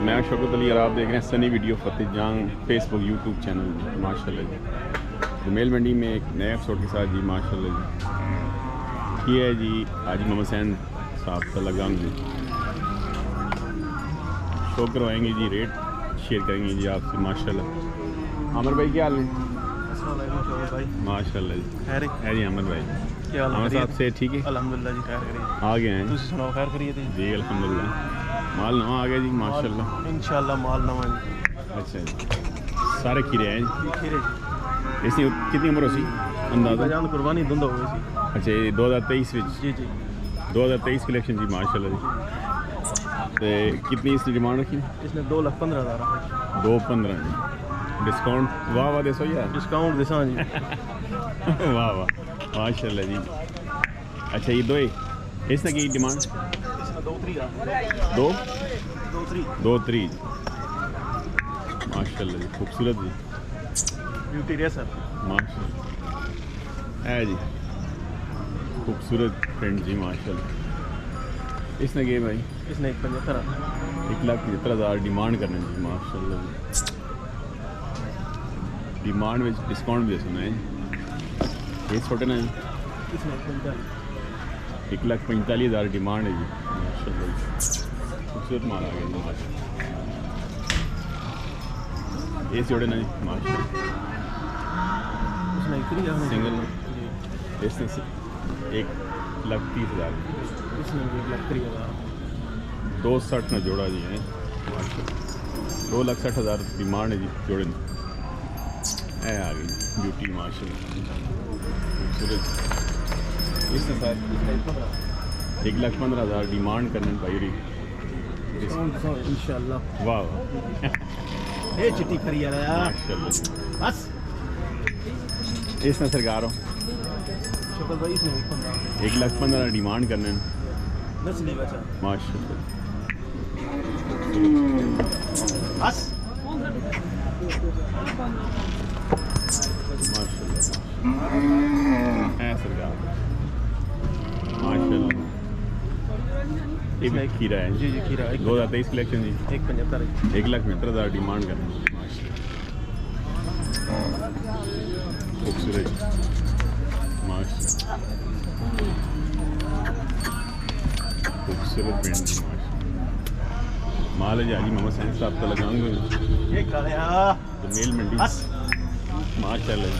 मैं शौकत अली और आप देख रहे हैं सनी वीडियो फतेह जंग फेसबुक यूट्यूब चैनल। माशाल्लाह जी दोमेल मंडी में एक नए एपिसोड के साथ जी माशाल्लाह जी ये है जी हाजी मोहम्मद सैन साहब का लगाम जी शो करवाएंगे जी, रेट शेयर करेंगे जी आपसे। माशाल्लाह आमिर भाई क्या हाल है? माशाल्लाह जी है जी आमिर भाई क्या हाल? आमिर साहब से ठीक है अल्हम्दुलिल्लाह जी। खैर करिए आ गए हैं, तुम सुनाओ खैर करिए जी? अल्हम्दुलिल्लाह माल नवा आ गया जी माशाल्लाह इंशाल्लाह माल नवा जी। अच्छा जी सारे खीरे हैं जी? खीरे इसकी कितनी उम्र होगी अंदाजा? कुर्बानी धुंध हो गई। अच्छा ये 2023 जी जी 2023 कलेक्शन जी माशाल्लाह जी। तो कितनी इसकी डिमांड रखी? इसने 2,15,000 2,15 जी। डिस्काउंट वाह वाह दसो यार, डिस्काउंट दसा जी वाह वाह माशाल्लाह जी। अच्छा ये दो इसने की डिमांड? दो त्री माशाल्लाह जी खूबसूरत जी ब्यूटी रेसर माशाल्लाह है जी खूबसूरत प्रिंट जी माशाल्लाह। इसने के भाई? इसने 1,75,000 डिमांड करने जी माशाल्लाह। डिमांड में डिस्काउंट भी सुना है ये छोटे ना? इसमें 1,45,000 डिमांड है जी माशाल्लाह। खूबसूरत माल आ गया जी माशाल्लाह। ये जोड़े ना जी माशाल्लाह सिंगल इसने 1,30,000 इसमें 1,30,000 260 ना जोड़ा जी है माशाल्लाह। 2,60,000 डिमांड है जी जोड़े आ गई ब्यूटी माशाल्लाह खूबसूरत। इसने सर 1,15,000 डिमांड करने पाई रही इंशाल्लाह। वाह वाह ये चिट्ठी खरी यार माशाल्लाह। बस इसने सरकार हो शौकत भाई इसने 1,15,000 डिमांड करने माशाल्लाह। बस माशाल्लाह सरकार माशाल्लाह। इसमें खीरा है जी जी खीरा 2023 कलेक्शन जी 1,75,000 डिमांड करना माशाल्लाह खूबसूरत माशाल्लाह खूबसूरत प्रिंट माशाल्लाह। माल है जी हाजी मोहम्मद सैन साहब का लगाऊंगा दोमेल मंडी माशाल्लाह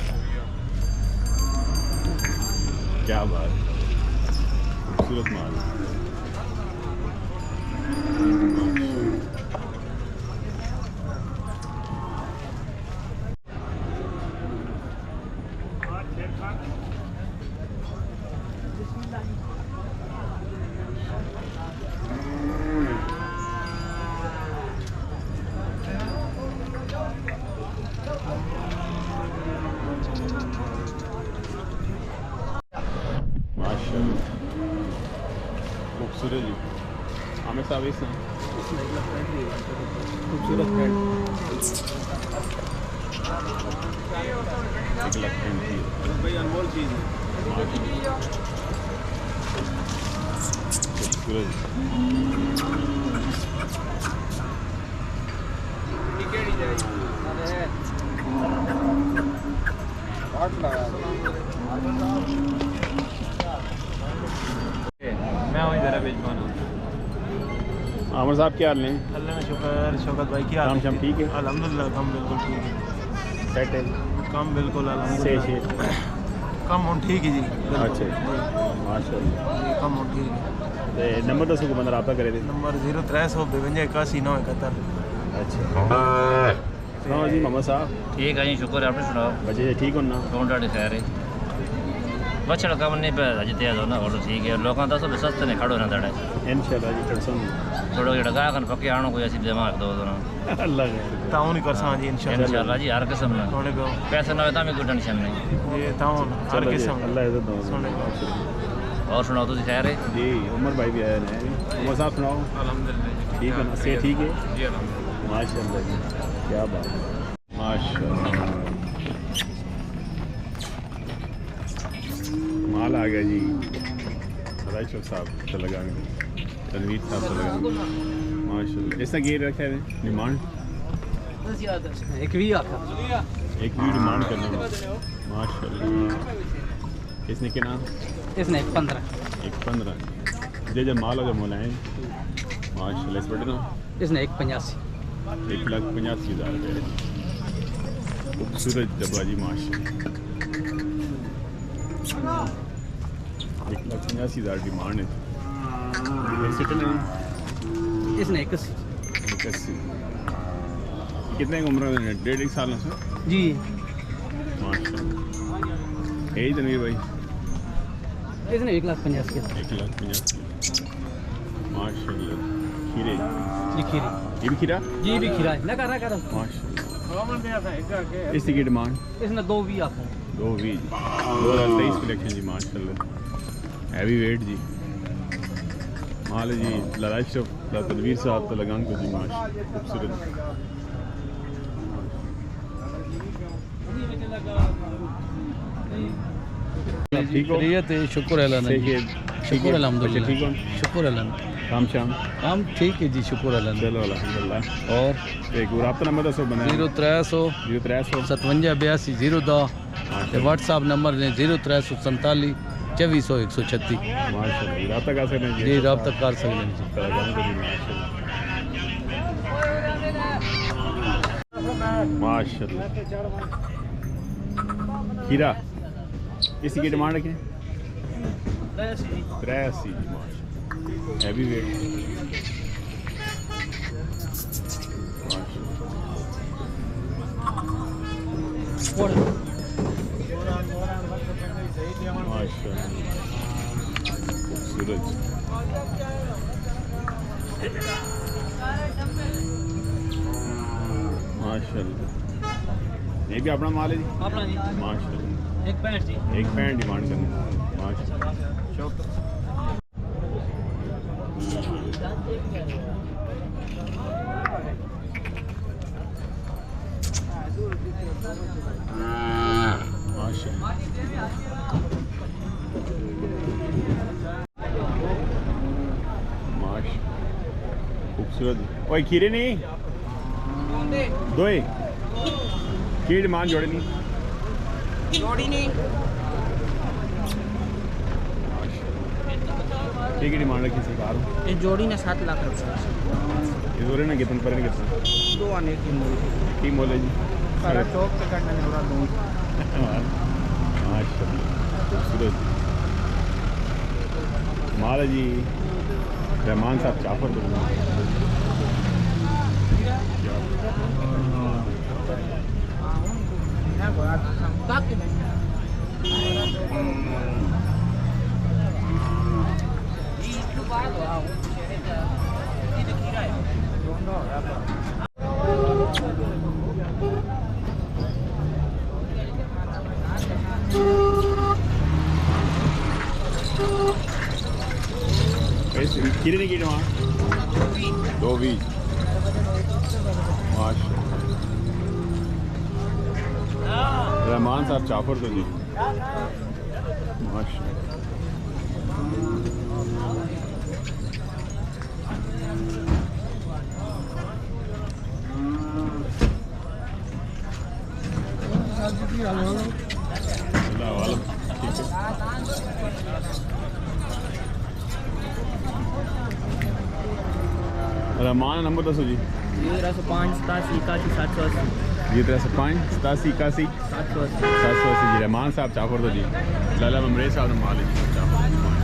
क्या बात खूबसूरत माल खूबसूरत जी आमिर साहब इसमें खूबसूरत प्रिंट 1,35,000 भाई अनमोल चीज़ खूबसूरत मैं वही ज़रा बेच पाना। आमिर साहब क्या हाल है? अल्लाह में शुक्र। शौकत भाई क्या हाल? काम ठीक है अल्हम्दुलिल्लाह। काम बिल्कुल ठीक है सेट है काम बिल्कुल अल्हम्दुलिल्लाह। काम हम ठीक है जी। अच्छा माशाल्लाह काम हम ठीक है। नंबर दसो को बंदा रब्ता करे थे? नंबर 0352 81 971। अच्छा सुनाओ जी मोहम्मद साहब? ठीक है जी शुक्र है। आपने सुनाओ बच्चे ठीक हो ना? कौन डाटे खैर है बच्चा कम नहीं पे अजे तेज होना और ठीक है लोगों का सब सस्ते ने खड़ो ना दड़े इंशाल्लाह जी टेंशन थोड़ा जेड़ा गा कन पक्के आनो कोई ऐसी दिमाग दो ना अल्लाह ताऊ नहीं कर सा जी इंशाल्लाह जी हर किस्म ना थोड़े पैसे ना होता में कोई टेंशन नहीं ये ताऊ हर किस्म अल्लाह इज्जत दो। और सुनाओ तुम खैर है जी? उमर भाई भी आए हैं। उमर साहब सुनाओ? अल्हम्दुलिल्लाह ठीक है ना से ठीक है जी अल्हम्दुलिल्लाह माशाल्लाह जी क्या बात माशाल्लाह। माल आ गया जी फतेह साहब से लगाएंगे तनवीर साहब से लगाएंगे माशाल्लाह। इसका गेयर रखा है डिमांड एक भी डिमांड करना माशाल्लाह। इसने क्या नाम? इसने 15 जब माल हो जब मोलाएं माशाल्लाह। इस बटे ना इसने 185 1,85,000 रुपये। खूबसूरत डब्बा जी माशाल्लाह। 1,85,000 डिमांड है। इसने 81 कितने की उम्र है? 1.5 साल से जी माशाल्लाह। यही तनवीर भाई इसने 1,85,000 1,85,000 माशाल्लाह। खीरे जी खीरी ये भी खीरा जी भी खीरा है लगा माशाल्लाह। इसकी की डिमांड? इसने 220 आपको 2023 कलेक्शन जी माशाल्लाह। हैवी वेट जी माल जी। लाइफ शॉप तनवीर साहब तो लगान को जी माशाल्लाह। खूबसूरत ठीक हो? शुक्र शुक्र अल्हम्दुलिल्लाह ठीक हो? शुक्र अल्हम्दुलिल्लाह काम शाम काम ठीक है जी शुक्र अल्हम्दुलिल्लाह। चलो अल्हम्दुलिल्लाह। और एक रब्ता नंबर दसो बना 0300 57 82 02 व्हाट्सअप नंबर ने 0347 2400 136 माशाल्लाह। रब्ता कर सकते हैं जी रब्ता कर सकते हैं जी। माशाल्लाह। खीरा इसी की डिमांड रखें 83 माशाल्लाह। हैवी वेट माशाल्लाह। खूबसूरत माशाल्लाह। ये भी अपना माल है जी माशाल्लाह। एक पैंट डिमांड करनी माशाल्लाह। खूबसूरत। ओए खीरे नहीं दो की डिमांड जोड़े नहीं ठीक है। डिमांड रखी सरकार ये जोड़ी ने 7 लाख रुपए ये जोड़े ना कितने पर कितना 2 आने की मोल है जी सारा चौक पे करने में हो दूँ माशाल्लाह। खूबसूरत माल है जी। रहमान साहब चाफर दो खीरे नहीं की वहाँ 220 माशाल्लाह। रहमान साहब चाफर तो जी माशाल्लाह। रहमान नंबर दसो जी 0305 87 81 780 0305 87 81 780 जी। रहमान साहब चाफर तो जी लाला ममरे साहब मालिक चाफर।